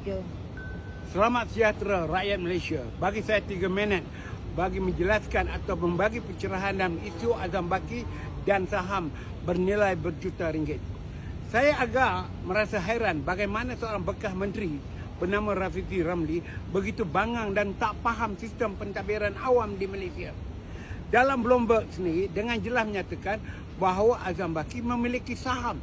Je. Selamat sejahtera rakyat Malaysia. Bagi saya 3 minit bagi menjelaskan atau membagi pencerahan dalam isu Azam Baki dan saham bernilai berjuta ringgit. Saya agak merasa hairan bagaimana seorang bekas menteri bernama Rafizi Ramli begitu bangang dan tak faham sistem pentadbiran awam di Malaysia. Dalam Bloomberg sendiri dengan jelas menyatakan bahawa Azam Baki memiliki saham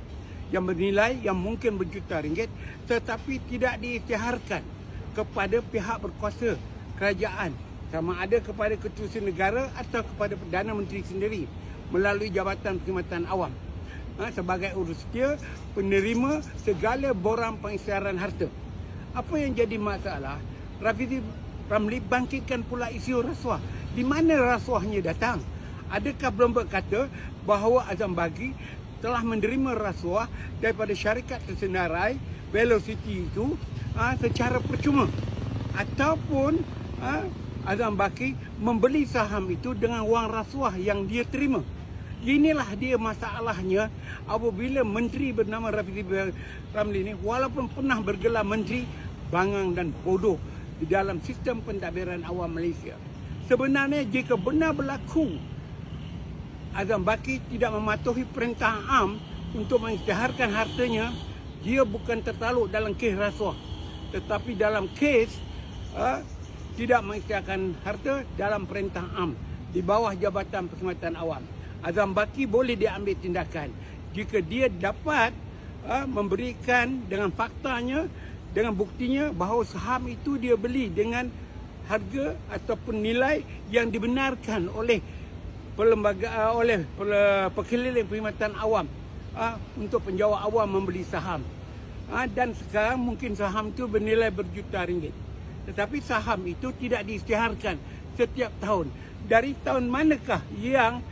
yang bernilai yang mungkin berjuta ringgit tetapi tidak diisytiharkan kepada pihak berkuasa kerajaan, sama ada kepada ketua negara atau kepada Perdana Menteri sendiri melalui Jabatan Perkhidmatan Awam sebagai urus dia penerima segala borang pengisytiharan harta. Apa yang jadi masalah, Rafizi Ramli bangkitkan pula isu rasuah. Di mana rasuahnya datang? Adakah Bloomberg kata bahawa Azam Baki telah menerima rasuah daripada syarikat tersenarai Velocity itu secara percuma, ataupun Azam Baki membeli saham itu dengan wang rasuah yang dia terima? Inilah dia masalahnya apabila menteri bernama Rafizi Ramli ini walaupun pernah bergelar menteri, bangang dan bodoh di dalam sistem pentadbiran awam Malaysia. Sebenarnya jika benar berlaku Azam Baki tidak mematuhi perintah am untuk mengisytiharkan hartanya, dia bukan tertaluk dalam kes rasuah, tetapi dalam kes tidak mengisytiharkan harta dalam perintah am di bawah Jabatan Perkhidmatan Awam. Azam Baki boleh diambil tindakan jika dia dapat memberikan dengan faktanya, dengan buktinya bahawa saham itu dia beli dengan harga ataupun nilai yang dibenarkan oleh Pekeliling Perkhidmatan Awam untuk penjawat awam membeli saham. Dan sekarang mungkin saham itu bernilai berjuta ringgit. Tetapi saham itu tidak diisytiharkan setiap tahun. Dari tahun manakah yang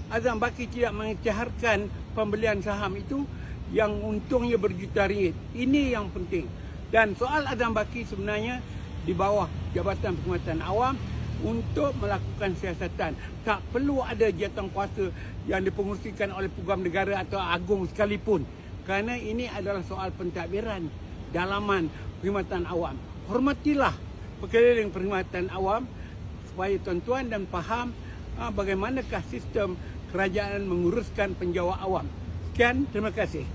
Azam Baki tidak mengisytiharkan pembelian saham itu yang untungnya berjuta ringgit? Ini yang penting. Dan soal Azam Baki sebenarnya di bawah Jabatan Perkhidmatan Awam untuk melakukan siasatan. Tak perlu ada jawatan kuasa yang dipengerusikan oleh Peguam Negara atau Agung sekalipun. Kerana ini adalah soal pentadbiran dalaman perkhidmatan awam. Hormatilah Pekeliling Perkhidmatan Awam supaya tuan-tuan dan faham bagaimanakah sistem kerajaan menguruskan penjawat awam. Sekian, terima kasih.